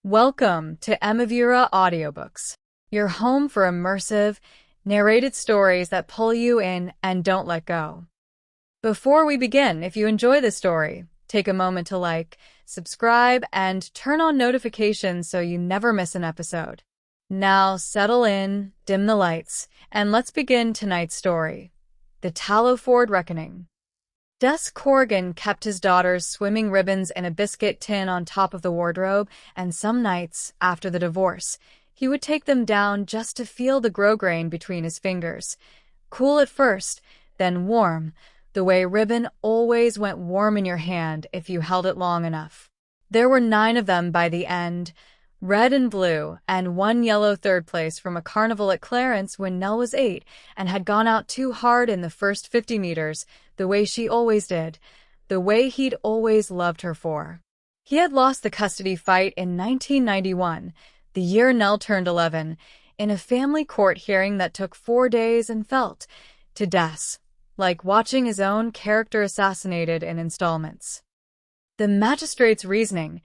Welcome to Emovura Audiobooks, your home for immersive, narrated stories that pull you in and don't let go. Before we begin, if you enjoy this story, take a moment to like, subscribe, and turn on notifications so you never miss an episode. Now settle in, dim the lights, and let's begin tonight's story, The Tallowford Reckoning. Des Corrigan kept his daughter's swimming ribbons in a biscuit tin on top of the wardrobe, and some nights, after the divorce, he would take them down just to feel the grosgrain between his fingers. Cool at first, then warm, the way ribbon always went warm in your hand if you held it long enough. There were 9 of them by the end, red and blue, and 1 yellow third place from a carnival at Clarence when Nell was 8 and had gone out too hard in the first 50 meters, the way she always did, the way he'd always loved her for. He had lost the custody fight in 1991, the year Nell turned 11, in a family court hearing that took 4 days and felt, to Des, like watching his own character assassinated in installments. The magistrate's reasoning,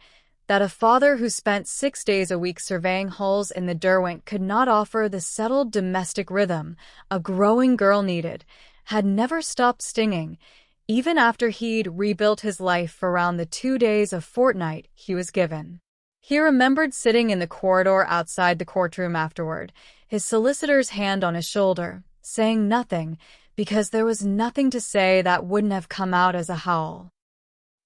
that a father who spent 6 days a week surveying holes in the Derwent could not offer the settled domestic rhythm a growing girl needed, had never stopped stinging, even after he'd rebuilt his life around the 2 days a fortnight he was given. He remembered sitting in the corridor outside the courtroom afterward, his solicitor's hand on his shoulder, saying nothing, because there was nothing to say that wouldn't have come out as a howl.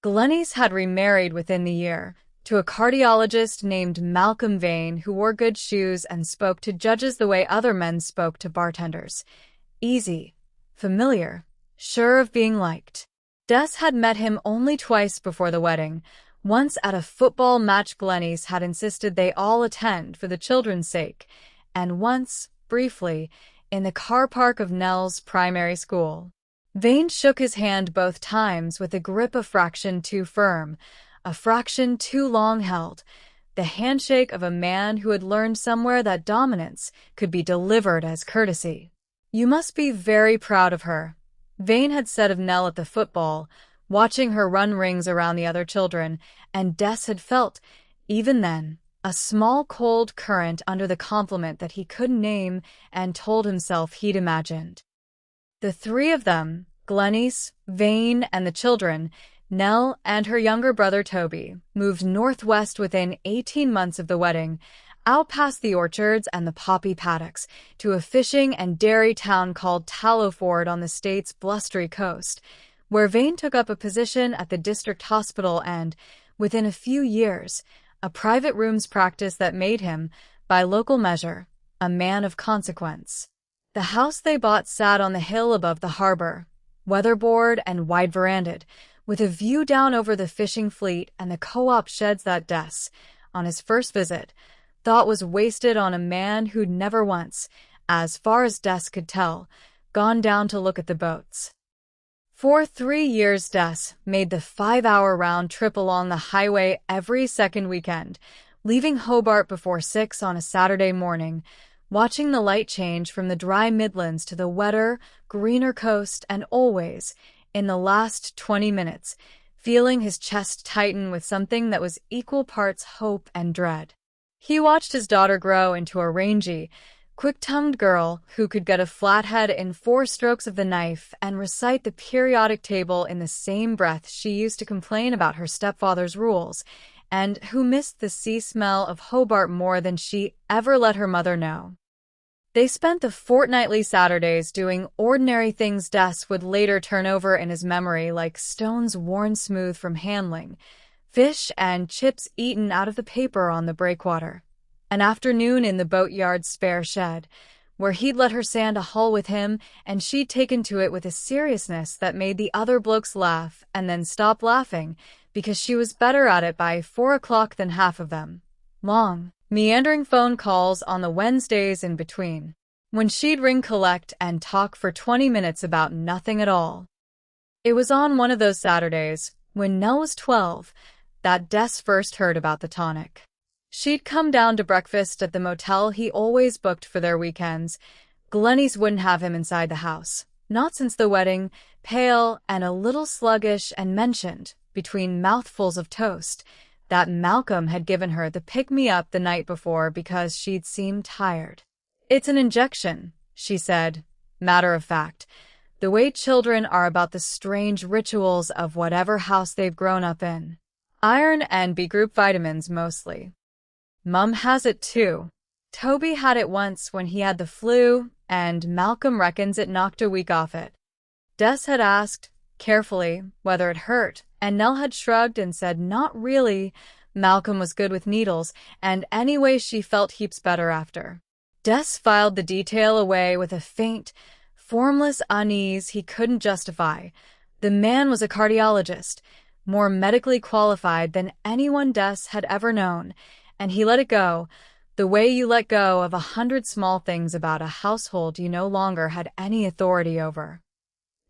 Glennies had remarried within the year, to a cardiologist named Malcolm Vane who wore good shoes and spoke to judges the way other men spoke to bartenders. Easy, familiar, sure of being liked. Des had met him only twice before the wedding, once at a football match Glennies had insisted they all attend for the children's sake, and once, briefly, in the car park of Nell's primary school. Vane shook his hand both times with a grip a fraction too firm, a fraction too long held, the handshake of a man who had learned somewhere that dominance could be delivered as courtesy. "You must be very proud of her," Vane had said of Nell at the football, watching her run rings around the other children, and Des had felt, even then, a small cold current under the compliment that he couldn't name and told himself he'd imagined. The 3 of them, Glennies, Vane, and the children, Nell and her younger brother Toby, moved northwest within 18 months of the wedding, out past the orchards and the poppy paddocks, to a fishing and dairy town called Tallowford on the state's blustery coast, where Vane took up a position at the district hospital and, within a few years, a private rooms practice that made him, by local measure, a man of consequence. The house they bought sat on the hill above the harbor, weatherboard and wide-veranded, with a view down over the fishing fleet and the co-op sheds that Des, on his first visit, thought was wasted on a man who'd never once, as far as Des could tell, gone down to look at the boats. For 3 years Des made the 5-hour round trip along the highway every second weekend, leaving Hobart before 6 on a Saturday morning, watching the light change from the dry Midlands to the wetter, greener coast, and always, in the last 20 minutes, feeling his chest tighten with something that was equal parts hope and dread. He watched his daughter grow into a rangy, quick-tongued girl who could get a flathead in 4 strokes of the knife and recite the periodic table in the same breath she used to complain about her stepfather's rules, and who missed the sea smell of Hobart more than she ever let her mother know. They spent the fortnightly Saturdays doing ordinary things Des would later turn over in his memory like stones worn smooth from handling, fish and chips eaten out of the paper on the breakwater, an afternoon in the boatyard's spare shed, where he'd let her sand a hull with him and she'd taken to it with a seriousness that made the other blokes laugh and then stop laughing because she was better at it by 4 o'clock than half of them. Long, meandering phone calls on the Wednesdays in between, when she'd ring collect and talk for 20 minutes about nothing at all. It was on one of those Saturdays, when Nell was 12, that Des first heard about the tonic. She'd come down to breakfast at the motel he always booked for their weekends. Glennies wouldn't have him inside the house, not since the wedding, pale and a little sluggish, and mentioned, between mouthfuls of toast, that Malcolm had given her the pick-me-up the night before because she'd seemed tired. "It's an injection," she said, matter of fact, the way children are about the strange rituals of whatever house they've grown up in. Iron and B group vitamins mostly. Mum has it too. Toby had it once when he had the flu, and Malcolm reckons it knocked a week off it. Des had asked, carefully, whether it hurt, and Nell had shrugged and said not really. Malcolm was good with needles, and anyway she felt heaps better after. Des filed the detail away with a faint, formless unease he couldn't justify. The man was a cardiologist, more medically qualified than anyone Des had ever known, and he let it go, the way you let go of 100 small things about a household you no longer had any authority over.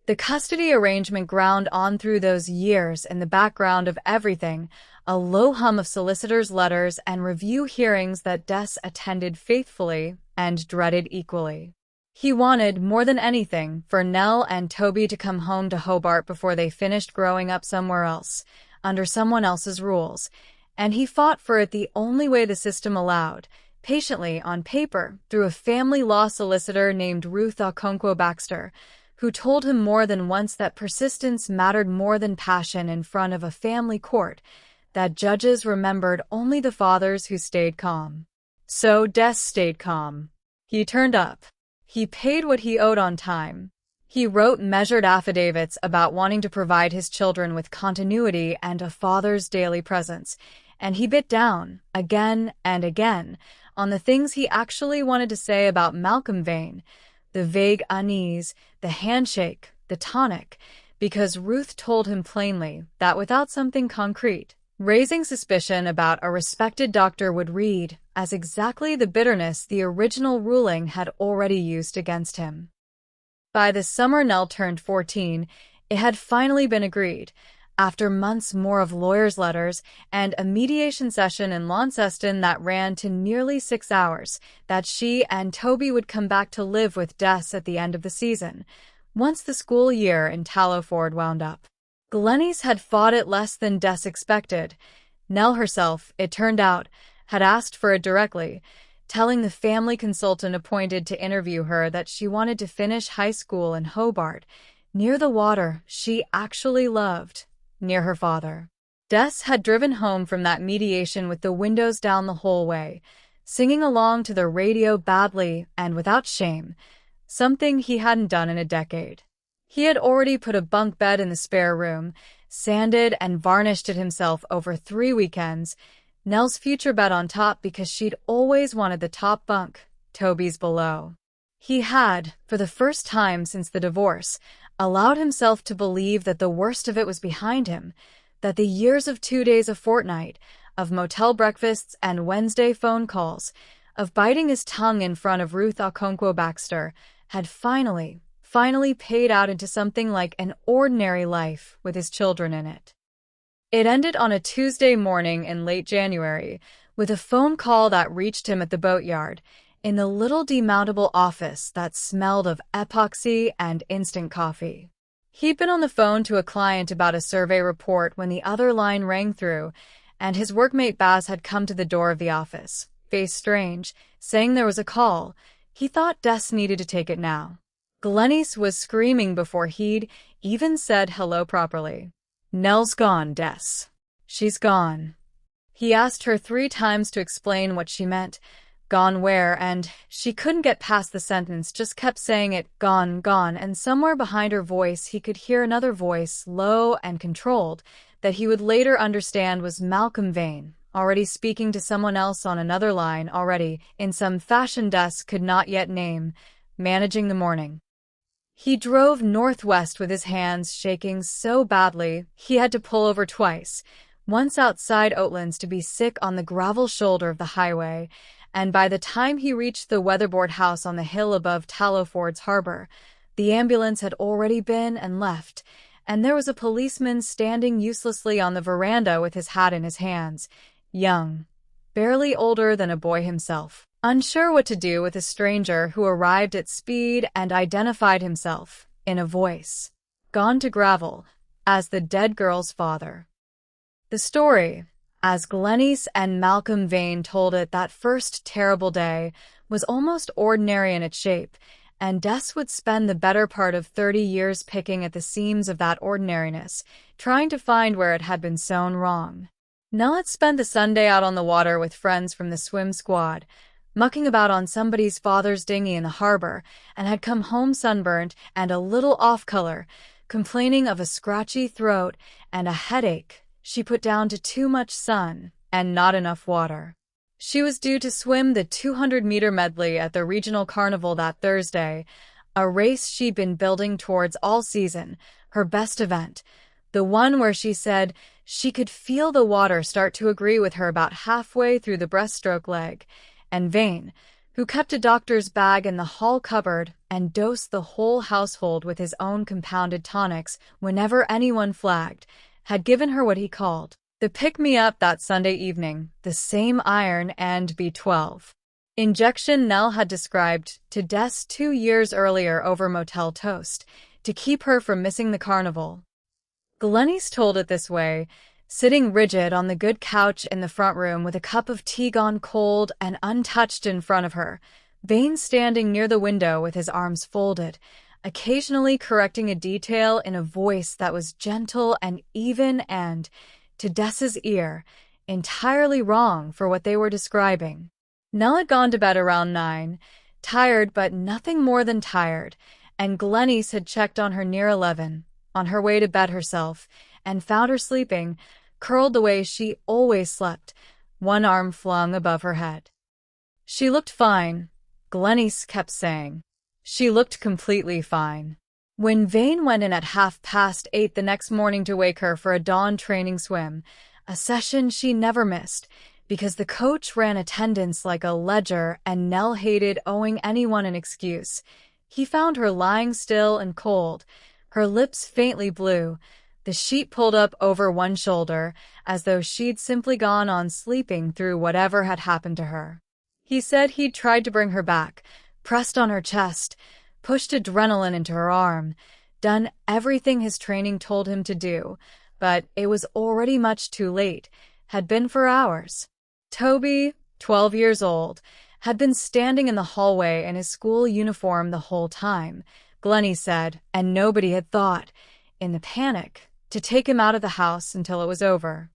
The custody arrangement ground on through those years in the background of everything, a low hum of solicitors' letters and review hearings that Des attended faithfully and dreaded equally. He wanted, more than anything, for Nell and Toby to come home to Hobart before they finished growing up somewhere else, under someone else's rules, and he fought for it the only way the system allowed, patiently on paper, through a family law solicitor named Ruth Okonkwo Baxter, who told him more than once that persistence mattered more than passion in front of a family court, that judges remembered only the fathers who stayed calm. So Des stayed calm. He turned up. He paid what he owed on time. He wrote measured affidavits about wanting to provide his children with continuity and a father's daily presence, and he bit down, again and again, on the things he actually wanted to say about Malcolm Vane, the vague unease, the handshake, the tonic, because Ruth told him plainly that without something concrete, raising suspicion about a respected doctor would read as exactly the bitterness the original ruling had already used against him. By the summer Nell turned 14, it had finally been agreed, after months more of lawyers' letters and a mediation session in Launceston that ran to nearly 6 hours, that she and Toby would come back to live with Des at the end of the season, once the school year in Tallowford wound up. Glennies had fought it less than Des expected. Nell herself, it turned out, had asked for it directly, telling the family consultant appointed to interview her that she wanted to finish high school in Hobart, near the water she actually loved, near her father. Des had driven home from that mediation with the windows down the whole way, singing along to the radio badly and without shame, something he hadn't done in a decade. He had already put a bunk bed in the spare room, sanded and varnished it himself over 3 weekends, Nell's future bed on top because she'd always wanted the top bunk, Toby's below. He had, for the first time since the divorce, allowed himself to believe that the worst of it was behind him, that the years of 2 days a fortnight, of motel breakfasts and Wednesday phone calls, of biting his tongue in front of Ruth Okonkwo Baxter, had finally paid out into something like an ordinary life with his children in it. It ended on a Tuesday morning in late January, with a phone call that reached him at the boatyard, in the little demountable office that smelled of epoxy and instant coffee. He'd been on the phone to a client about a survey report when the other line rang through, and his workmate Baz had come to the door of the office, face strange, saying there was a call. He thought Des needed to take it now. Glennies was screaming before he'd even said hello properly. "Nell's gone, Des. She's gone." He asked her 3 times to explain what she meant, gone where, and she couldn't get past the sentence, just kept saying it, gone, and somewhere behind her voice he could hear another voice, low and controlled, that he would later understand was Malcolm Vane, already speaking to someone else on another line, already, in some fashion Des could not yet name, managing the morning. He drove northwest with his hands shaking so badly he had to pull over twice, once outside Oatlands to be sick on the gravel shoulder of the highway, and by the time he reached the weatherboard house on the hill above Tallowford's harbor, the ambulance had already been and left, and there was a policeman standing uselessly on the veranda with his hat in his hands, young, barely older than a boy himself, unsure what to do with a stranger who arrived at speed and identified himself, in a voice, gone to gravel, as the dead girl's father. The story, As Glenys and Malcolm Vane told it, that first terrible day was almost ordinary in its shape, and Des would spend the better part of 30 years picking at the seams of that ordinariness, trying to find where it had been sewn wrong. Nell had spent the Sunday out on the water with friends from the swim squad, mucking about on somebody's father's dinghy in the harbor, and had come home sunburnt and a little off-color, complaining of a scratchy throat and a headache she put down to too much sun and not enough water. She was due to swim the 200-meter medley at the regional carnival that Thursday, a race she'd been building towards all season, her best event, the one where she said she could feel the water start to agree with her about halfway through the breaststroke leg, and Vane, who kept a doctor's bag in the hall cupboard and dosed the whole household with his own compounded tonics whenever anyone flagged, had given her what he called the pick-me-up that Sunday evening, the same iron and B12 injection Nell had described to Des 2 years earlier over motel toast, to keep her from missing the carnival. Glenys told it this way, sitting rigid on the good couch in the front room with a cup of tea gone cold and untouched in front of her, Vane standing near the window with his arms folded, occasionally correcting a detail in a voice that was gentle and even and, to Des's ear, entirely wrong for what they were describing. Nell had gone to bed around 9, tired but nothing more than tired, and Glenys had checked on her near 11, on her way to bed herself, and found her sleeping, curled the way she always slept, one arm flung above her head. She looked fine, Glenys kept saying. She looked completely fine. When Vane went in at 8:30 the next morning to wake her for a dawn training swim, a session she never missed, because the coach ran attendance like a ledger and Nell hated owing anyone an excuse, he found her lying still and cold, her lips faintly blue, the sheet pulled up over one shoulder, as though she'd simply gone on sleeping through whatever had happened to her. He said he'd tried to bring her back, pressed on her chest, pushed adrenaline into her arm, done everything his training told him to do, but it was already much too late, had been for hours. Toby, 12 years old, had been standing in the hallway in his school uniform the whole time, Glenys said, and nobody had thought, in the panic, to take him out of the house until it was over.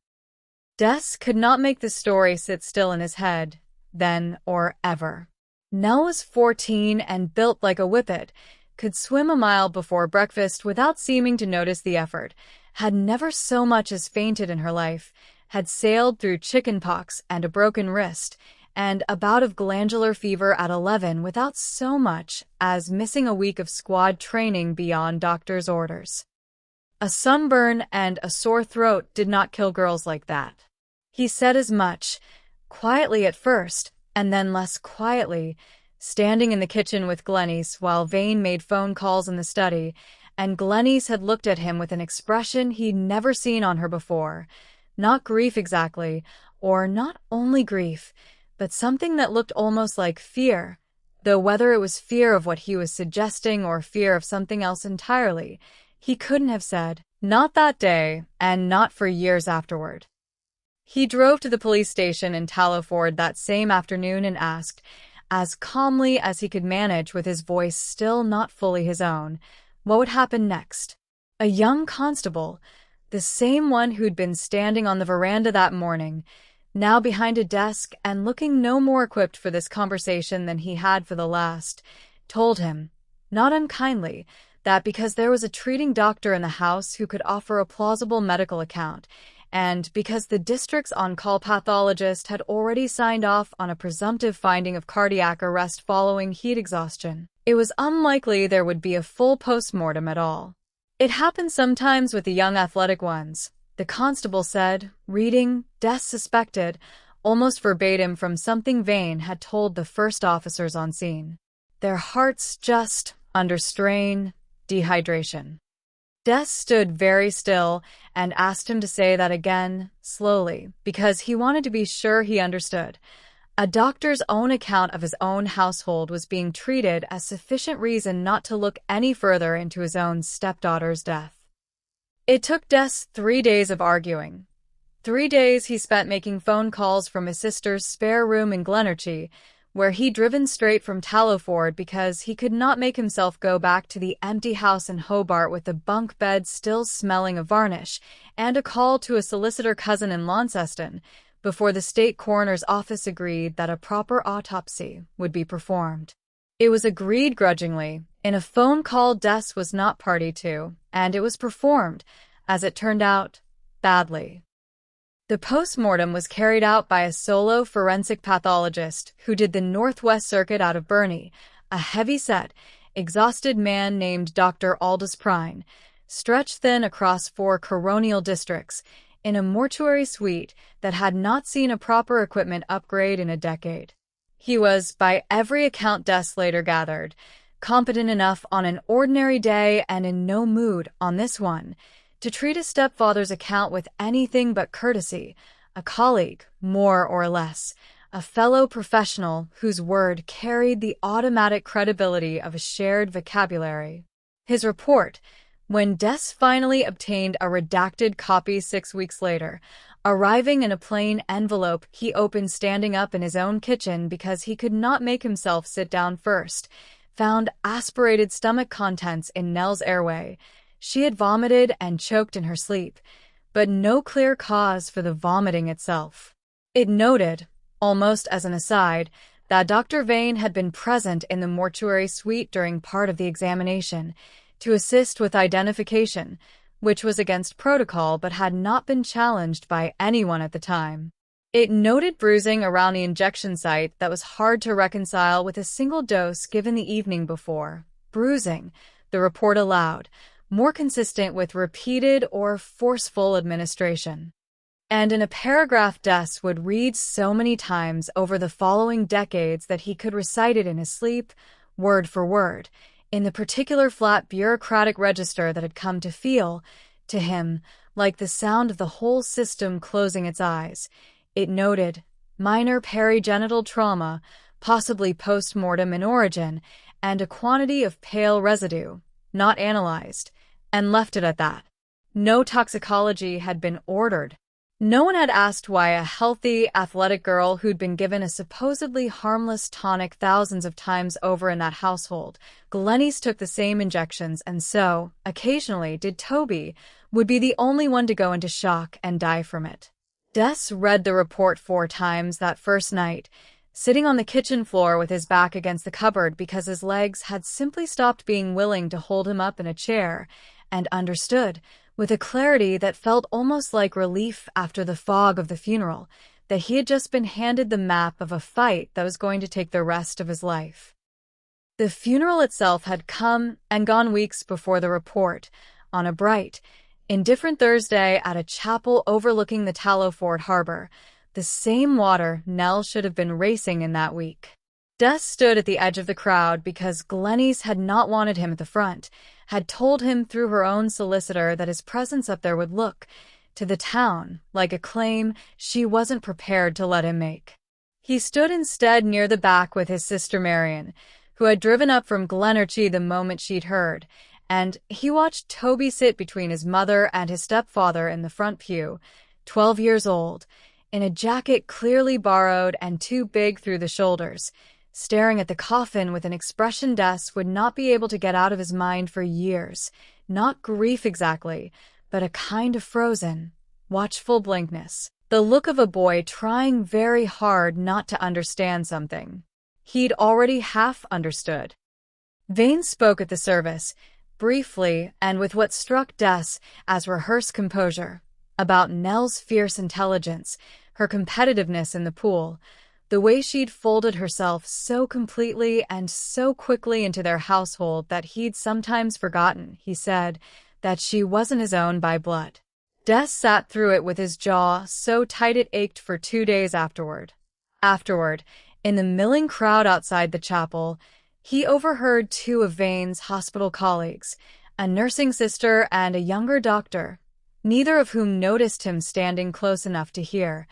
Des could not make the story sit still in his head, then or ever. Nell was 14 and built like a whippet, could swim a mile before breakfast without seeming to notice the effort, had never so much as fainted in her life, had sailed through chickenpox and a broken wrist, and a bout of glandular fever at 11 without so much as missing a week of squad training beyond doctor's orders. A sunburn and a sore throat did not kill girls like that. He said as much, quietly at first, and then less quietly, standing in the kitchen with Glenys while Vane made phone calls in the study, and Glenys had looked at him with an expression he'd never seen on her before. Not grief exactly, or not only grief, but something that looked almost like fear, though whether it was fear of what he was suggesting or fear of something else entirely, he couldn't have said, not that day, and not for years afterward. He drove to the police station in Tallowford that same afternoon and asked, as calmly as he could manage with his voice still not fully his own, what would happen next. A young constable, the same one who'd been standing on the veranda that morning, now behind a desk and looking no more equipped for this conversation than he had for the last, told him, not unkindly, that because there was a treating doctor in the house who could offer a plausible medical account, and because the district's on-call pathologist had already signed off on a presumptive finding of cardiac arrest following heat exhaustion, it was unlikely there would be a full post-mortem at all. It happened sometimes with the young athletic ones, the constable said, reading, Des suspected, almost verbatim from something Vane had told the first officers on scene. Their hearts just, under strain, dehydration. Des stood very still and asked him to say that again, slowly, because he wanted to be sure he understood. A doctor's own account of his own household was being treated as sufficient reason not to look any further into his own stepdaughter's death. It took Des 3 days of arguing. 3 days he spent making phone calls from his sister's spare room in Glenorchy, where he'd driven straight from Tallowford because he could not make himself go back to the empty house in Hobart with the bunk bed still smelling of varnish, and a call to a solicitor cousin in Launceston, before the state coroner's office agreed that a proper autopsy would be performed. It was agreed grudgingly, in a phone call Des was not party to, and it was performed, as it turned out, badly. The post-mortem was carried out by a solo forensic pathologist who did the Northwest Circuit out of Burney, a heavy-set, exhausted man named Dr. Aldous Prine, stretched thin across 4 coronial districts, in a mortuary suite that had not seen a proper equipment upgrade in a decade. He was, by every account Des later gathered, competent enough on an ordinary day and in no mood on this one, to treat his stepfather's account with anything but courtesy, a colleague, more or less, a fellow professional whose word carried the automatic credibility of a shared vocabulary. His report, when Des finally obtained a redacted copy 6 weeks later, arriving in a plain envelope he opened standing up in his own kitchen because he could not make himself sit down first, found aspirated stomach contents in Nell's airway. She had vomited and choked in her sleep, but no clear cause for the vomiting itself. It noted, almost as an aside, that Dr. Vane had been present in the mortuary suite during part of the examination to assist with identification, which was against protocol but had not been challenged by anyone at the time. It noted bruising around the injection site that was hard to reconcile with a single dose given the evening before. Bruising, the report allowed, more consistent with repeated or forceful administration. And in a paragraph Des would read so many times over the following decades that he could recite it in his sleep, word for word, in the particular flat bureaucratic register that had come to feel, to him, like the sound of the whole system closing its eyes. It noted minor perigenital trauma, possibly post-mortem in origin, and a quantity of pale residue, not analyzed, and left it at that. No toxicology had been ordered. No one had asked why a healthy, athletic girl who'd been given a supposedly harmless tonic thousands of times over in that household, Glenys, took the same injections, and so, occasionally, did Toby, would be the only one to go into shock and die from it. Des read the report 4 times that first night, sitting on the kitchen floor with his back against the cupboard because his legs had simply stopped being willing to hold him up in a chair, and understood, with a clarity that felt almost like relief after the fog of the funeral, that he had just been handed the map of a fight that was going to take the rest of his life. The funeral itself had come and gone weeks before the report, on a bright, indifferent Thursday at a chapel overlooking the Tallowford harbor, the same water Nell should have been racing in that week. Des stood at the edge of the crowd because Glenys had not wanted him at the front, had told him through her own solicitor that his presence up there would look, to the town, like a claim she wasn't prepared to let him make. He stood instead near the back with his sister Marion, who had driven up from Glenorchy the moment she'd heard, and he watched Toby sit between his mother and his stepfather in the front pew, 12 years old, in a jacket clearly borrowed and too big through the shoulders, staring at the coffin with an expression Des would not be able to get out of his mind for years. Not grief exactly, but a kind of frozen, watchful blankness. The look of a boy trying very hard not to understand something he'd already half understood. Vane spoke at the service, briefly and with what struck Des as rehearsed composure, about Nell's fierce intelligence, her competitiveness in the pool, the way she'd folded herself so completely and so quickly into their household that he'd sometimes forgotten, he said, that she wasn't his own by blood. Des sat through it with his jaw so tight it ached for 2 days afterward. In the milling crowd outside the chapel, he overheard 2 of Vane's hospital colleagues, a nursing sister and a younger doctor, neither of whom noticed him standing close enough to hear,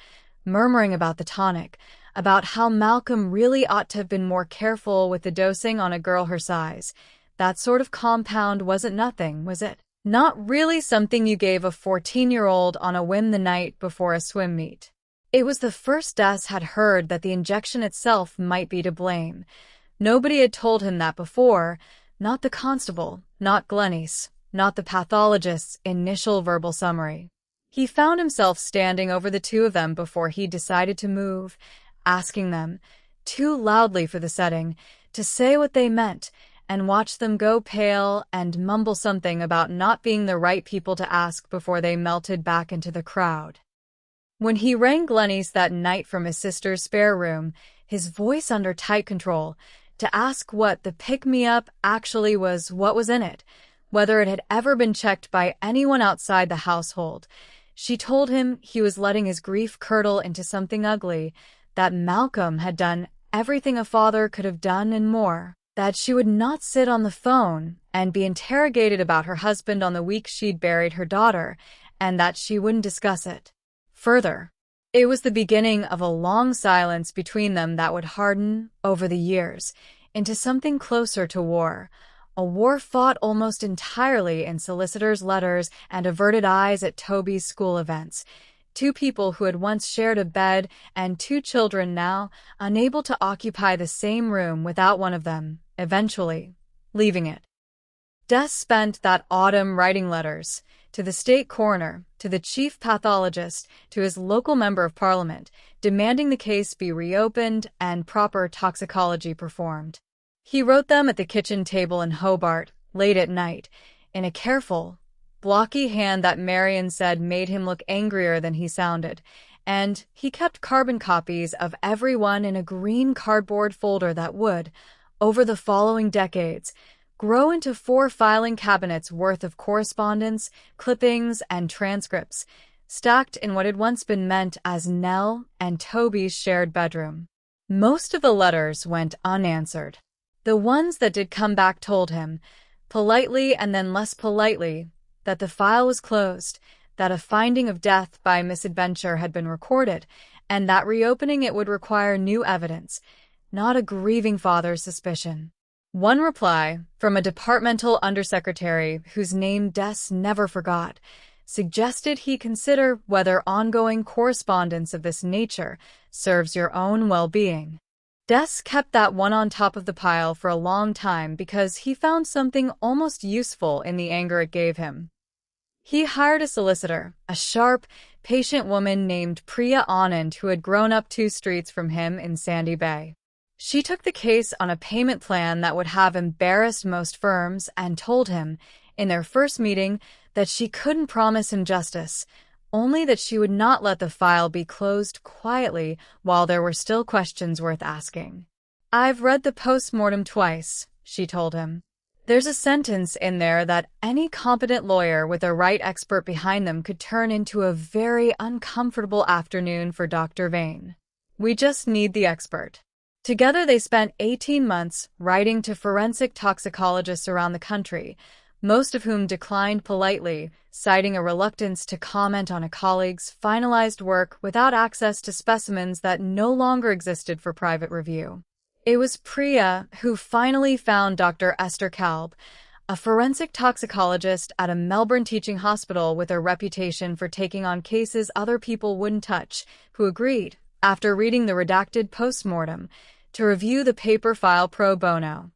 murmuring about the tonic, about how Malcolm really ought to have been more careful with the dosing on a girl her size. That sort of compound wasn't nothing, was it? Not really something you gave a 14-year-old on a whim the night before a swim meet. It was the first Des had heard that the injection itself might be to blame. Nobody had told him that before, not the constable, not Glenys, not the pathologist's initial verbal summary. He found himself standing over the two of them before he decided to move, asking them, too loudly for the setting, to say what they meant, and watch them go pale and mumble something about not being the right people to ask before they melted back into the crowd. When he rang Glenys that night from his sister's spare room, his voice under tight control, to ask what the pick-me-up actually was, what was in it, whether it had ever been checked by anyone outside the household, she told him he was letting his grief curdle into something ugly, that Malcolm had done everything a father could have done and more, that she would not sit on the phone and be interrogated about her husband on the week she'd buried her daughter, and that she wouldn't discuss it further. It was the beginning of a long silence between them that would harden, over the years, into something closer to war, a war fought almost entirely in solicitors' letters and averted eyes at Toby's school events. Two people who had once shared a bed and two children now, unable to occupy the same room without one of them, eventually, leaving it. Des spent that autumn writing letters, to the state coroner, to the chief pathologist, to his local member of parliament, demanding the case be reopened and proper toxicology performed. He wrote them at the kitchen table in Hobart, late at night, in a careful, blocky hand that Marion said made him look angrier than he sounded, and he kept carbon copies of every one in a green cardboard folder that would, over the following decades, grow into 4 filing cabinets worth of correspondence, clippings, and transcripts, stacked in what had once been meant as Nell and Toby's shared bedroom. Most of the letters went unanswered. The ones that did come back told him, politely and then less politely, that the file was closed, that a finding of death by misadventure had been recorded, and that reopening it would require new evidence, not a grieving father's suspicion. One reply, from a departmental undersecretary whose name Des never forgot, suggested he consider whether ongoing correspondence of this nature serves your own well-being. Des kept that one on top of the pile for a long time because he found something almost useful in the anger it gave him. He hired a solicitor, a sharp, patient woman named Priya Anand who had grown up 2 streets from him in Sandy Bay. She took the case on a payment plan that would have embarrassed most firms and told him, in their first meeting, that she couldn't promise him justice, only that she would not let the file be closed quietly while there were still questions worth asking. "I've read the post-mortem twice," she told him. "There's a sentence in there that any competent lawyer with a right expert behind them could turn into a very uncomfortable afternoon for Dr. Vane. We just need the expert." Together they spent 18 months writing to forensic toxicologists around the country, most of whom declined politely, citing a reluctance to comment on a colleague's finalized work without access to specimens that no longer existed for private review. It was Priya who finally found Dr. Esther Kalb, a forensic toxicologist at a Melbourne teaching hospital with a reputation for taking on cases other people wouldn't touch, who agreed, after reading the redacted post-mortem, to review the paper file pro bono.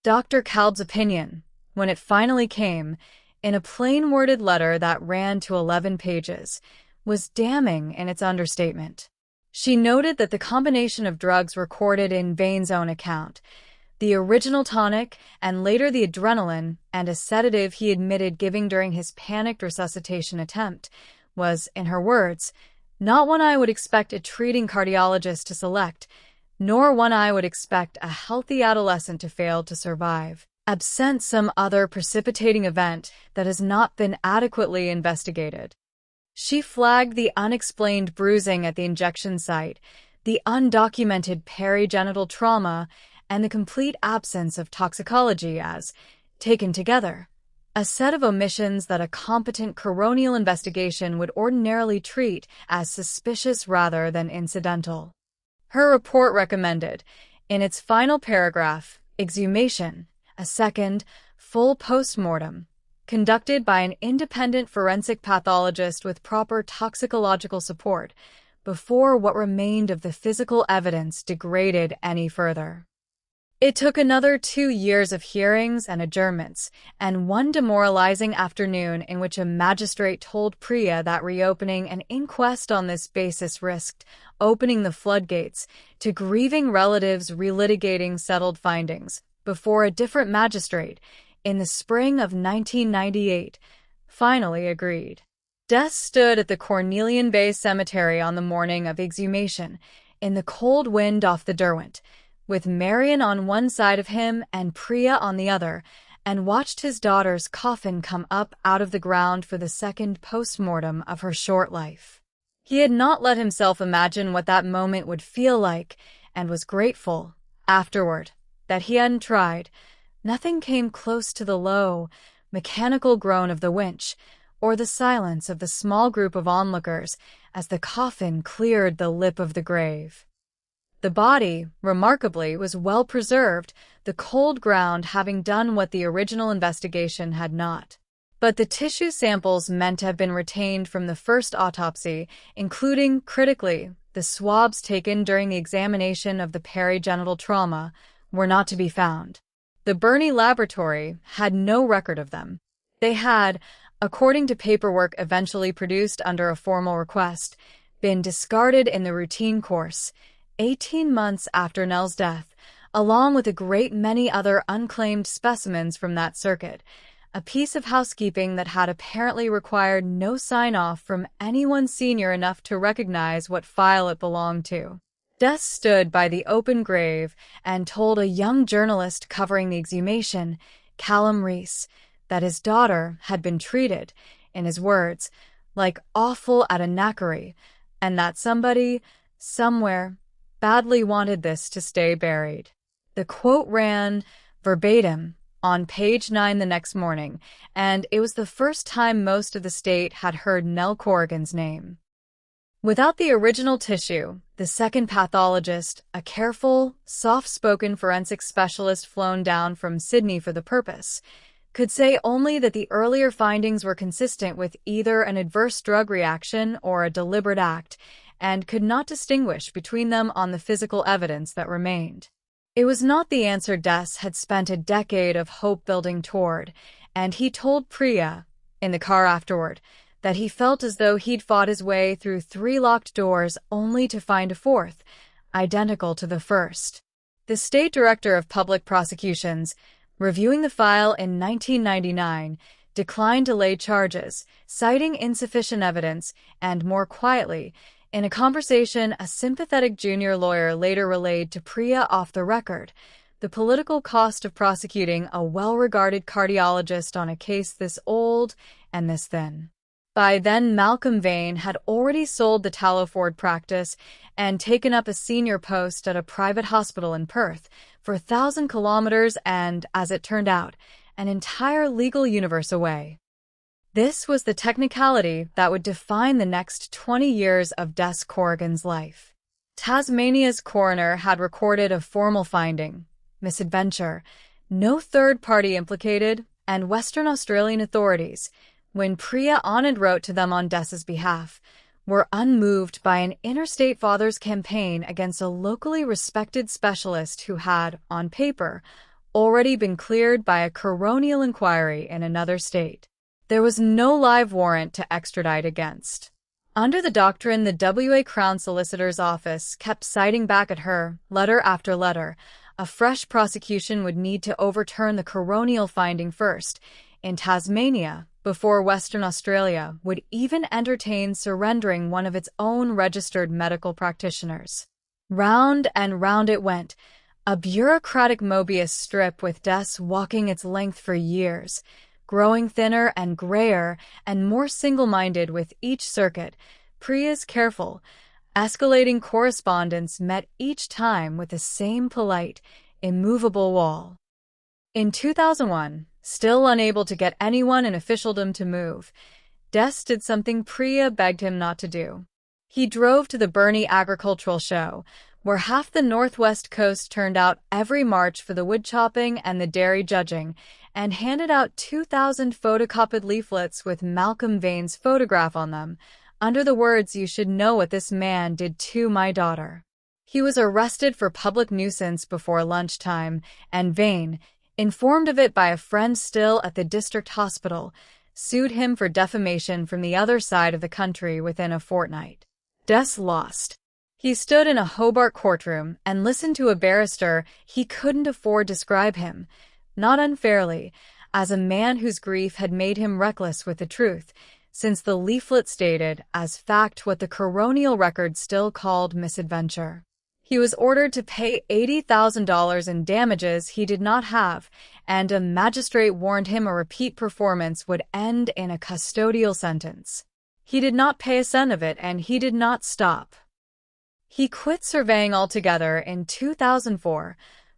Dr. Kalb's opinion, when it finally came, in a plain-worded letter that ran to 11 pages, was damning in its understatement. She noted that the combination of drugs recorded in Vane's own account, the original tonic and later the adrenaline and a sedative he admitted giving during his panicked resuscitation attempt, was, in her words, not one I would expect a treating cardiologist to select, nor one I would expect a healthy adolescent to fail to survive, absent some other precipitating event that has not been adequately investigated. She flagged the unexplained bruising at the injection site, the undocumented perigenital trauma, and the complete absence of toxicology as, taken together, a set of omissions that a competent coronial investigation would ordinarily treat as suspicious rather than incidental. Her report recommended, in its final paragraph, exhumation, a second, full post-mortem, conducted by an independent forensic pathologist with proper toxicological support, before what remained of the physical evidence degraded any further. It took another 2 years of hearings and adjournments, and one demoralizing afternoon in which a magistrate told Priya that reopening an inquest on this basis risked opening the floodgates to grieving relatives relitigating settled findings, before a different magistrate, in the spring of 1998, finally agreed. Des stood at the Cornelian Bay Cemetery on the morning of exhumation, in the cold wind off the Derwent, with Marion on one side of him and Priya on the other, and watched his daughter's coffin come up out of the ground for the second post-mortem of her short life. He had not let himself imagine what that moment would feel like, and was grateful, afterward, that he hadn't tried. Nothing came close to the low, mechanical groan of the winch, or the silence of the small group of onlookers as the coffin cleared the lip of the grave. The body, remarkably, was well preserved, the cold ground having done what the original investigation had not. But the tissue samples meant to have been retained from the first autopsy, including, critically, the swabs taken during the examination of the perigenital trauma, were not to be found. The Burney Laboratory had no record of them. They had, according to paperwork eventually produced under a formal request, been discarded in the routine course, 18 months after Nell's death, along with a great many other unclaimed specimens from that circuit, a piece of housekeeping that had apparently required no sign-off from anyone senior enough to recognize what file it belonged to. Des stood by the open grave and told a young journalist covering the exhumation, Callum Rees, that his daughter had been treated, in his words, like offal at a knackery, and that somebody, somewhere, badly wanted this to stay buried. The quote ran, verbatim, on page 9 the next morning, and it was the first time most of the state had heard Nell Corrigan's name. Without the original tissue, the second pathologist, a careful, soft-spoken forensic specialist flown down from Sydney for the purpose, could say only that the earlier findings were consistent with either an adverse drug reaction or a deliberate act, and could not distinguish between them on the physical evidence that remained. It was not the answer Des had spent a decade of hope building toward, and he told Priya, in the car afterward, that he felt as though he'd fought his way through 3 locked doors only to find a 4th, identical to the first. The State Director of Public Prosecutions, reviewing the file in 1999, declined to lay charges, citing insufficient evidence, and more quietly, in a conversation a sympathetic junior lawyer later relayed to Priya off the record, the political cost of prosecuting a well-regarded cardiologist on a case this old and this thin. By then, Malcolm Vane had already sold the Tallowford practice and taken up a senior post at a private hospital in Perth for 1,000 kilometers and, as it turned out, an entire legal universe away. This was the technicality that would define the next 20 years of Des Corrigan's life. Tasmania's coroner had recorded a formal finding, misadventure, no third party implicated, and Western Australian authorities, when Priya Anand wrote to them on Des's behalf, were unmoved by an interstate father's campaign against a locally respected specialist who had, on paper, already been cleared by a coronial inquiry in another state. There was no live warrant to extradite against. Under the doctrine, the WA Crown Solicitor's Office kept citing back at her, letter after letter, a fresh prosecution would need to overturn the coronial finding first, in Tasmania, before Western Australia would even entertain surrendering one of its own registered medical practitioners. Round and round it went, a bureaucratic Mobius strip with Des walking its length for years, growing thinner and grayer and more single-minded with each circuit. Priya's careful, escalating correspondence met each time with the same polite, immovable wall. In 2001, still unable to get anyone in officialdom to move, Des did something Priya begged him not to do. He drove to the Burney Agricultural Show, where half the northwest coast turned out every March for the wood chopping and the dairy judging, and handed out 2,000 photocopied leaflets with Malcolm Vane's photograph on them, under the words, "You should know what this man did to my daughter." He was arrested for public nuisance before lunchtime, and Vane, informed of it by a friend still at the district hospital, sued him for defamation from the other side of the country within a fortnight. Des lost. He stood in a Hobart courtroom and listened to a barrister he couldn't afford describe him, not unfairly, as a man whose grief had made him reckless with the truth, since the leaflet stated as fact what the coronial record still called misadventure. He was ordered to pay $80,000 in damages he did not have, and a magistrate warned him a repeat performance would end in a custodial sentence. He did not pay a cent of it, and he did not stop. He quit surveying altogether in 2004.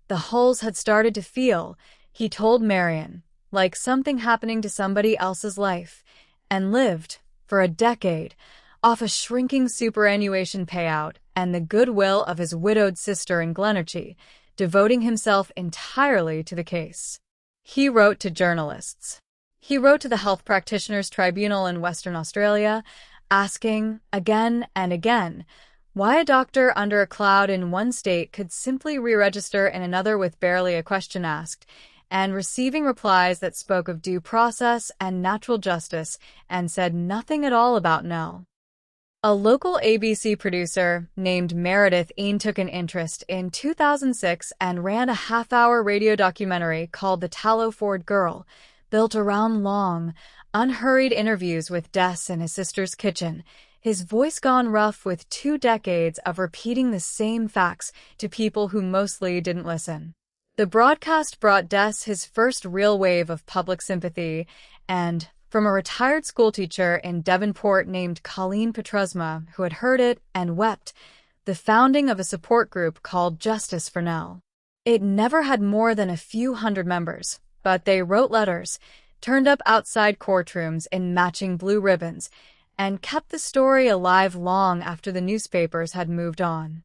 The holes had started to feel, he told Marion, like something happening to somebody else's life, and lived, for a decade, off a shrinking superannuation payout and the goodwill of his widowed sister in Glenorchy, devoting himself entirely to the case. He wrote to journalists. He wrote to the Health Practitioners Tribunal in Western Australia, asking, again and again, why a doctor under a cloud in one state could simply re-register in another with barely a question asked, and receiving replies that spoke of due process and natural justice and said nothing at all about Nell. A local ABC producer named Meredith Ean took an interest in 2006 and ran a half-hour radio documentary called The Tallowford Girl, built around long, unhurried interviews with Des in his sister's kitchen, his voice gone rough with 2 decades of repeating the same facts to people who mostly didn't listen. The broadcast brought Des his first real wave of public sympathy, and from a retired schoolteacher in Devonport named Colleen Petrusma, who had heard it and wept, the founding of a support group called Justice for Nell. It never had more than a few hundred members, but they wrote letters, turned up outside courtrooms in matching blue ribbons, and kept the story alive long after the newspapers had moved on.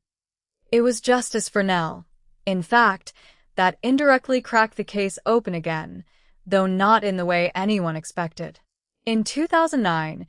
It was Justice for Nell, in fact, that indirectly cracked the case open again, though not in the way anyone expected. In 2009,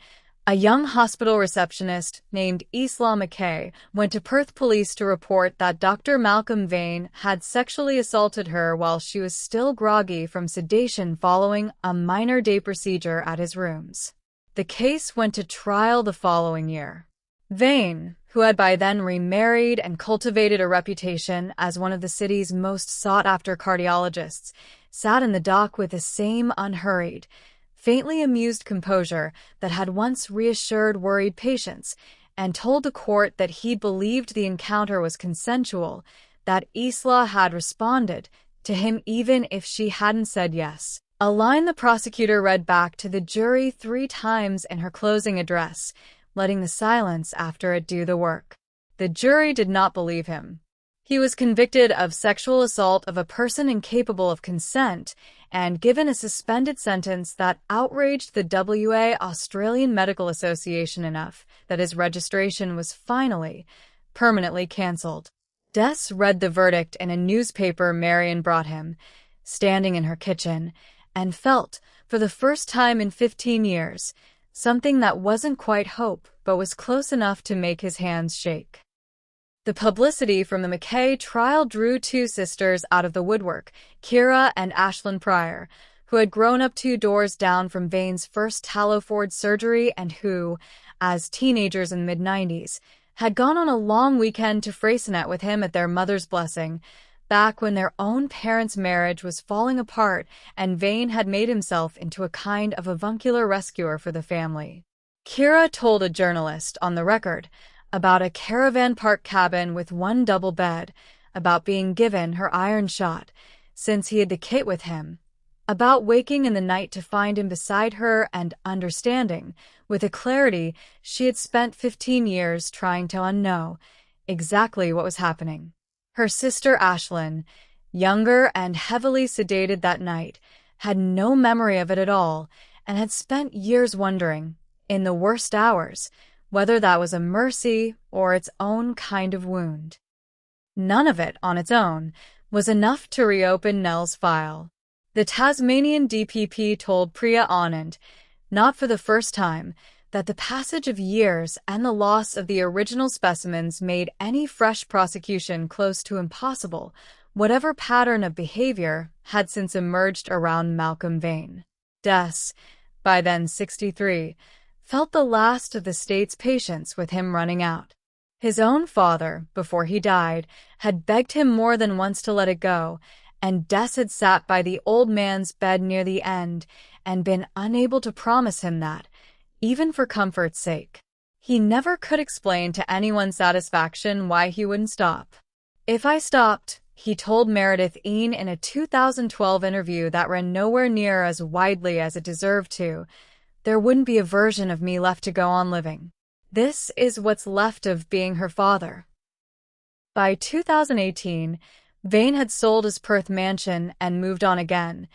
a young hospital receptionist named Isla McKay went to Perth police to report that Dr. Malcolm Vane had sexually assaulted her while she was still groggy from sedation following a minor day procedure at his rooms. The case went to trial the following year. Vane, who had by then remarried and cultivated a reputation as one of the city's most sought-after cardiologists, sat in the dock with the same unhurried, faintly amused composure that had once reassured worried patients, and told the court that he believed the encounter was consensual, that Isla had responded to him even if she hadn't said yes. A line the prosecutor read back to the jury 3 times in her closing address, letting the silence after it do the work. The jury did not believe him. He was convicted of sexual assault of a person incapable of consent and given a suspended sentence that outraged the WA Australian Medical Association enough that his registration was finally, permanently cancelled. Des read the verdict in a newspaper Marion brought him, standing in her kitchen, and felt, for the first time in 15 years, something that wasn't quite hope but was close enough to make his hands shake. The publicity from the McKay trial drew 2 sisters out of the woodwork, Kira and Ashlyn Pryor, who had grown up 2 doors down from Vane's first Tallowford surgery and who, as teenagers in the mid-90s, had gone on a long weekend to Freycinet with him at their mother's blessing, back when their own parents' marriage was falling apart and Vane had made himself into a kind of avuncular rescuer for the family. Kira told a journalist on the record about a caravan park cabin with 1 double bed, about being given her iron shot, since he had the kit with him, about waking in the night to find him beside her and understanding, with a clarity she had spent 15 years trying to unknow, exactly what was happening. Her sister Ashlyn, younger and heavily sedated that night, had no memory of it at all and had spent years wondering, in the worst hours, whether that was a mercy or its own kind of wound. None of it, on its own, was enough to reopen Nell's file. The Tasmanian DPP told Priya Anand, not for the first time, that the passage of years and the loss of the original specimens made any fresh prosecution close to impossible. Whatever pattern of behavior had since emerged around Malcolm Vane. Des, by then 63, felt the last of the state's patience with him running out. His own father, before he died, had begged him more than once to let it go, and Des had sat by the old man's bed near the end and been unable to promise him that, even for comfort's sake. He never could explain to anyone's satisfaction why he wouldn't stop. "If I stopped," he told Meredith Ian in a 2012 interview that ran nowhere near as widely as it deserved to, "there wouldn't be a version of me left to go on living. This is what's left of being her father." By 2018, Vane had sold his Perth mansion and moved on again,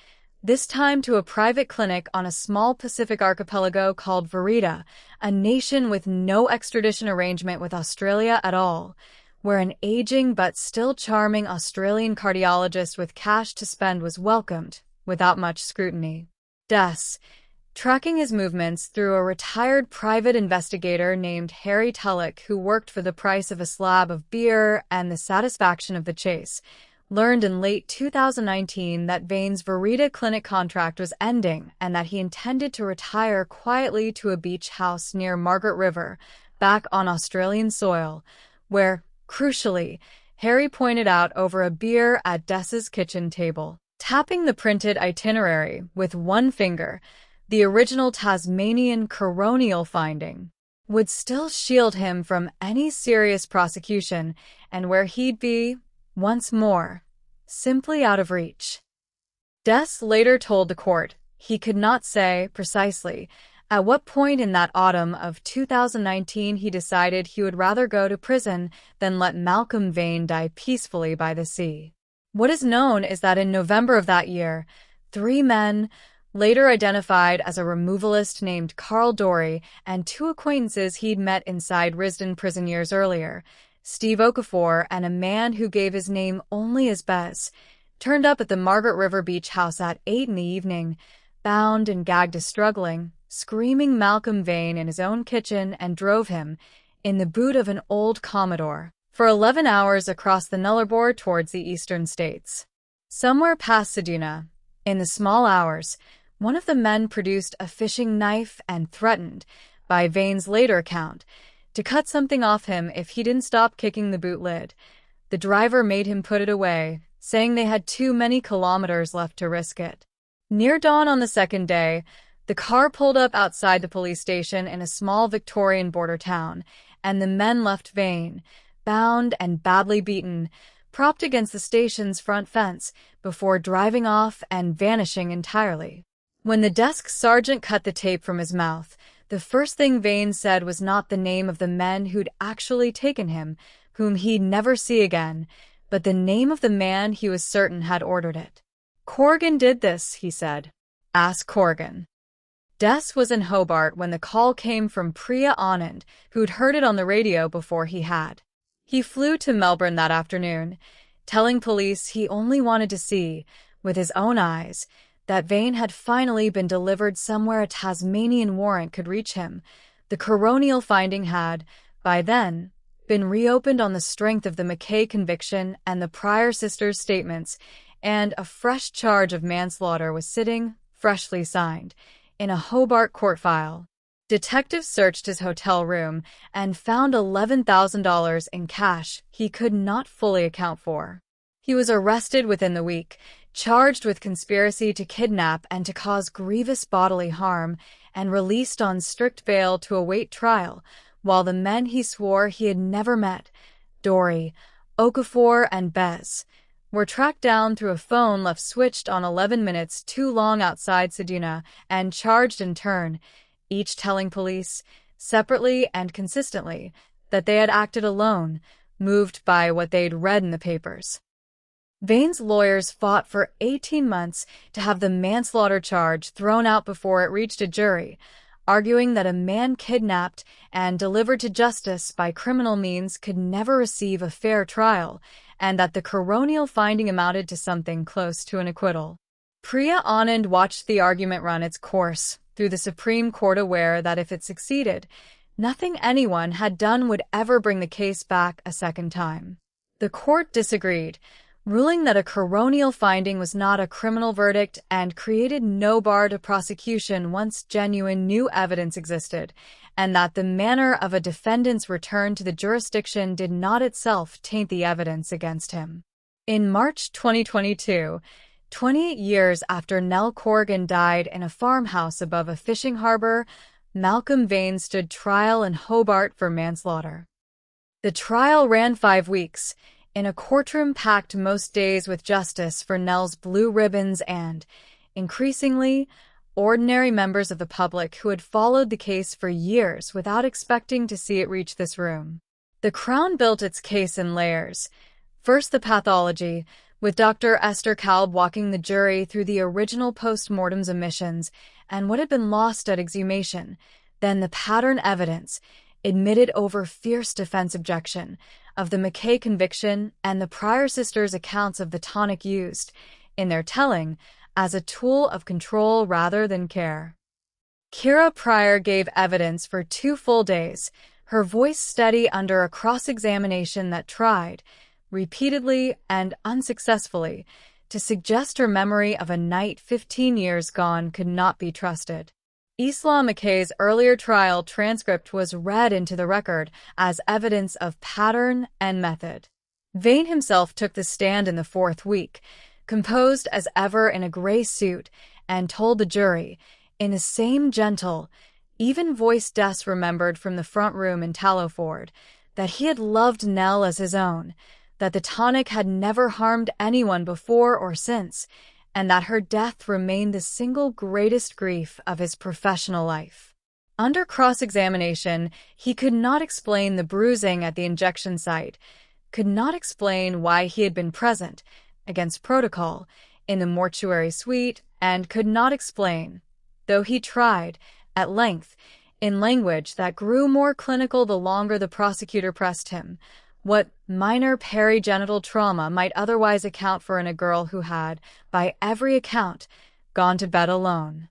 this time to a private clinic on a small Pacific archipelago called Verita, a nation with no extradition arrangement with Australia at all, where an aging but still charming Australian cardiologist with cash to spend was welcomed, without much scrutiny. Des, tracking his movements through a retired private investigator named Harry Tulloch who worked for the price of a slab of beer and the satisfaction of the chase, learned in late 2019 that Vane's Verita clinic contract was ending and that he intended to retire quietly to a beach house near Margaret River, back on Australian soil, where, crucially, Harry pointed out over a beer at Des's kitchen table. Tapping the printed itinerary with one finger, the original Tasmanian coronial finding would still shield him from any serious prosecution and where he'd be, once more, simply out of reach. Des later told the court he could not say, precisely, at what point in that autumn of 2019 he decided he would rather go to prison than let Malcolm Vane die peacefully by the sea. What is known is that in November of that year, 3 men, later identified as a removalist named Carl Dorey and 2 acquaintances he'd met inside Risdon prison years earlier, Steve Okafor and a man who gave his name only as Bez, turned up at the Margaret River beach house at 8 in the evening, bound and gagged a struggling, screaming Malcolm Vane in his own kitchen and drove him, in the boot of an old Commodore, for 11 hours across the Nullarbor towards the eastern states. Somewhere past Ceduna, in the small hours, one of the men produced a fishing knife and threatened, by Vane's later account, to cut something off him if he didn't stop kicking the boot lid. The driver made him put it away, saying they had too many kilometers left to risk it. Near dawn on the second day, the car pulled up outside the police station in a small Victorian border town, and the men left Vane, bound and badly beaten, propped against the station's front fence, before driving off and vanishing entirely. When the desk sergeant cut the tape from his mouth, the first thing Vane said was not the name of the men who'd actually taken him, whom he'd never see again, but the name of the man he was certain had ordered it. "Corrigan did this," he said. "Ask Corrigan." Des was in Hobart when the call came from Priya Anand, who'd heard it on the radio before he had. He flew to Melbourne that afternoon, telling police he only wanted to see, with his own eyes, that Vane had finally been delivered somewhere a Tasmanian warrant could reach him. The coronial finding had, by then, been reopened on the strength of the McKay conviction and the Pryor sisters' statements, and a fresh charge of manslaughter was sitting, freshly signed, in a Hobart court file. Detectives searched his hotel room and found $11,000 in cash he could not fully account for. He was arrested within the week, charged with conspiracy to kidnap and to cause grievous bodily harm, and released on strict bail to await trial, while the men he swore he had never met, Dorey, Okafor, and Bez, were tracked down through a phone left switched on 11 minutes too long outside Ceduna and charged in turn, each telling police, separately and consistently, that they had acted alone, moved by what they'd read in the papers. Vane's lawyers fought for 18 months to have the manslaughter charge thrown out before it reached a jury, arguing that a man kidnapped and delivered to justice by criminal means could never receive a fair trial, and that the coronial finding amounted to something close to an acquittal. Priya Anand watched the argument run its course through the Supreme Court, aware that if it succeeded, nothing anyone had done would ever bring the case back a second time. The court disagreed, ruling that a coronial finding was not a criminal verdict and created no bar to prosecution once genuine new evidence existed, and that the manner of a defendant's return to the jurisdiction did not itself taint the evidence against him. In March 2022, 28 years after Nell Corrigan died in a farmhouse above a fishing harbor, Malcolm Vane stood trial in Hobart for manslaughter. The trial ran 5 weeks, in a courtroom packed most days with justice for Nell's blue ribbons and, increasingly, ordinary members of the public who had followed the case for years without expecting to see it reach this room. The Crown built its case in layers. First, the pathology, with Dr. Esther Kalb walking the jury through the original post-mortem's omissions and what had been lost at exhumation. Then the pattern evidence, admitted over fierce defense objection, of the McKay conviction and the Pryor sisters' accounts of the tonic used, in their telling, as a tool of control rather than care. Kira Pryor gave evidence for 2 full days, her voice steady under a cross-examination that tried, repeatedly and unsuccessfully, to suggest her memory of a night 15 years gone could not be trusted. Isla McKay's earlier trial transcript was read into the record as evidence of pattern and method. Vane himself took the stand in the 4th week, composed as ever in a gray suit, and told the jury, in the same gentle, even voice Des remembered from the front room in Tallowford, that he had loved Nell as his own, that the tonic had never harmed anyone before or since, and that her death remained the single greatest grief of his professional life. Under cross-examination, he could not explain the bruising at the injection site, could not explain why he had been present, against protocol, in the mortuary suite, and could not explain, though he tried, at length, in language that grew more clinical the longer the prosecutor pressed him, what minor perigenital trauma might otherwise account for in a girl who had, by every account, gone to bed alone.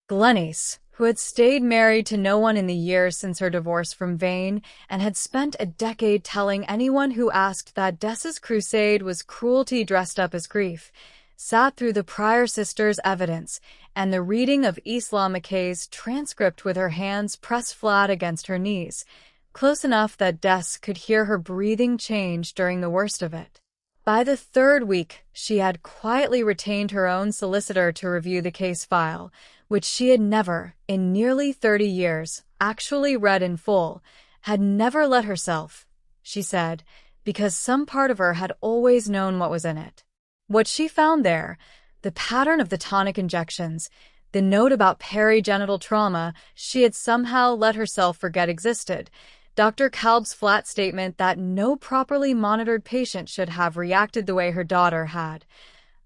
Glennice, who had stayed married to no one in the years since her divorce from Vane and had spent a decade telling anyone who asked that Des's crusade was cruelty dressed up as grief, sat through the Pryor sisters' evidence and the reading of Isla McKay's transcript with her hands pressed flat against her knees, close enough that Des could hear her breathing change during the worst of it. By the 3rd week, she had quietly retained her own solicitor to review the case file, which she had never, in nearly 30 years, actually read in full, had never let herself, she said, because some part of her had always known what was in it. What she found there, the pattern of the tonic injections, the note about perigenital trauma she had somehow let herself forget existed, Dr. Kalb's flat statement that no properly monitored patient should have reacted the way her daughter had,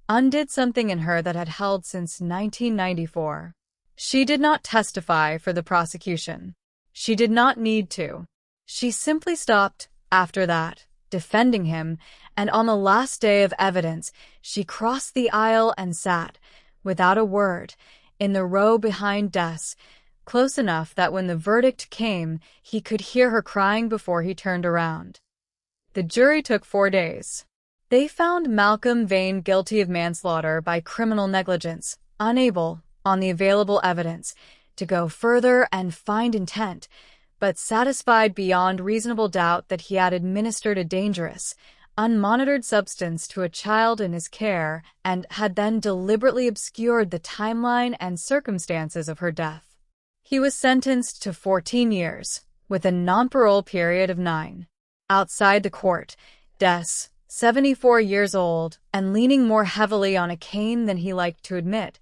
undid something in her that had held since 1994. She did not testify for the prosecution. She did not need to. She simply stopped, after that, defending him, and on the last day of evidence, she crossed the aisle and sat, without a word, in the row behind Des, close enough that when the verdict came, he could hear her crying before he turned around. The jury took 4 days. They found Malcolm Vane guilty of manslaughter by criminal negligence, unable, on the available evidence, to go further and find intent, but satisfied beyond reasonable doubt that he had administered a dangerous, unmonitored substance to a child in his care and had then deliberately obscured the timeline and circumstances of her death. He was sentenced to 14 years, with a non-parole period of 9. Outside the court, Des, 74 years old and leaning more heavily on a cane than he liked to admit,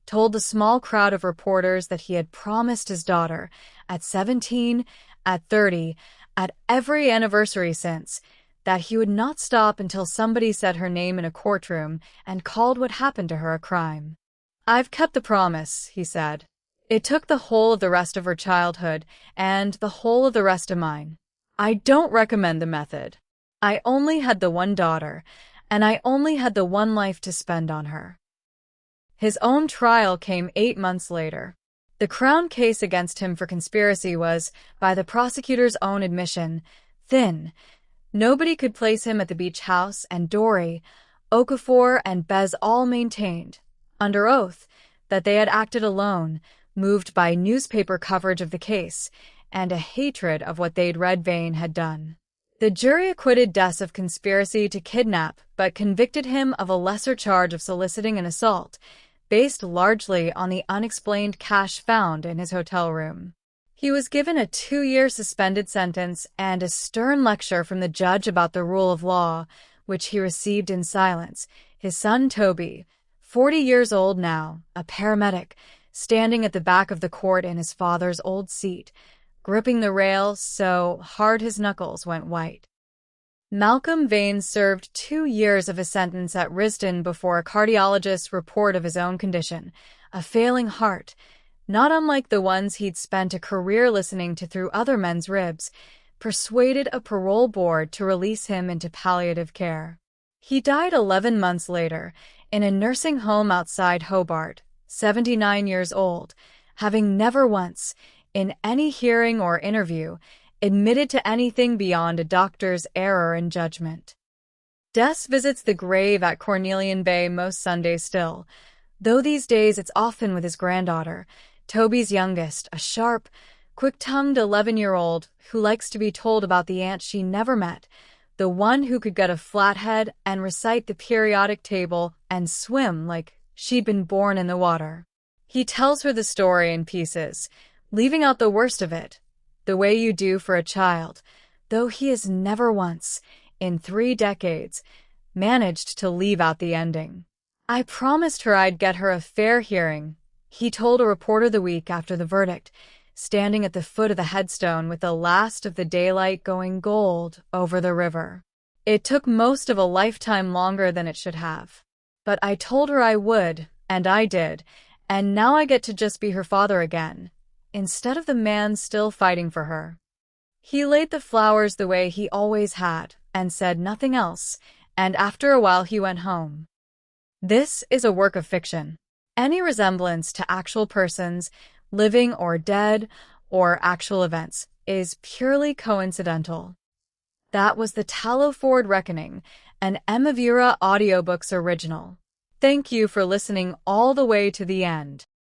told the small crowd of reporters that he had promised his daughter, at 17, at 30, at every anniversary since, that he would not stop until somebody said her name in a courtroom and called what happened to her a crime. "I've kept the promise," he said. It took the whole of the rest of her childhood and the whole of the rest of mine. I don't recommend the method. I only had the one daughter, and I only had the one life to spend on her. His own trial came 8 months later. The Crown case against him for conspiracy was, by the prosecutor's own admission, thin. Nobody could place him at the beach house, and Dory, Okafor, and Bez all maintained, under oath, that they had acted alone, moved by newspaper coverage of the case, and a hatred of what they'd read Vane had done. The jury acquitted Des of conspiracy to kidnap, but convicted him of a lesser charge of soliciting an assault, based largely on the unexplained cash found in his hotel room. He was given a 2-year suspended sentence and a stern lecture from the judge about the rule of law, which he received in silence. His son Toby, 40 years old now, a paramedic, standing at the back of the court in his father's old seat, gripping the rail so hard his knuckles went white. Malcolm Vane served 2 years of his sentence at Risdon before a cardiologist's report of his own condition, a failing heart, not unlike the ones he'd spent a career listening to through other men's ribs, persuaded a parole board to release him into palliative care. He died 11 months later, in a nursing home outside Hobart, 79 years old, having never once, in any hearing or interview, admitted to anything beyond a doctor's error in judgment. Des visits the grave at Cornelian Bay most Sundays still, though these days it's often with his granddaughter, Toby's youngest, a sharp, quick-tongued 11-year-old who likes to be told about the aunt she never met, the one who could get a flathead and recite the periodic table and swim like she'd been born in the water. He tells her the story in pieces, leaving out the worst of it, the way you do for a child, though he has never once, in 3 decades, managed to leave out the ending. I promised her I'd get her a fair hearing, he told a reporter the week after the verdict, standing at the foot of the headstone with the last of the daylight going gold over the river. It took most of a lifetime longer than it should have. But I told her I would, and I did, and now I get to just be her father again, instead of the man still fighting for her. He laid the flowers the way he always had, and said nothing else, and after a while he went home. This is a work of fiction. Any resemblance to actual persons, living or dead, or actual events, is purely coincidental. That was the Tallowford Reckoning, an Emovura Audiobooks original. Thank you for listening all the way to the end.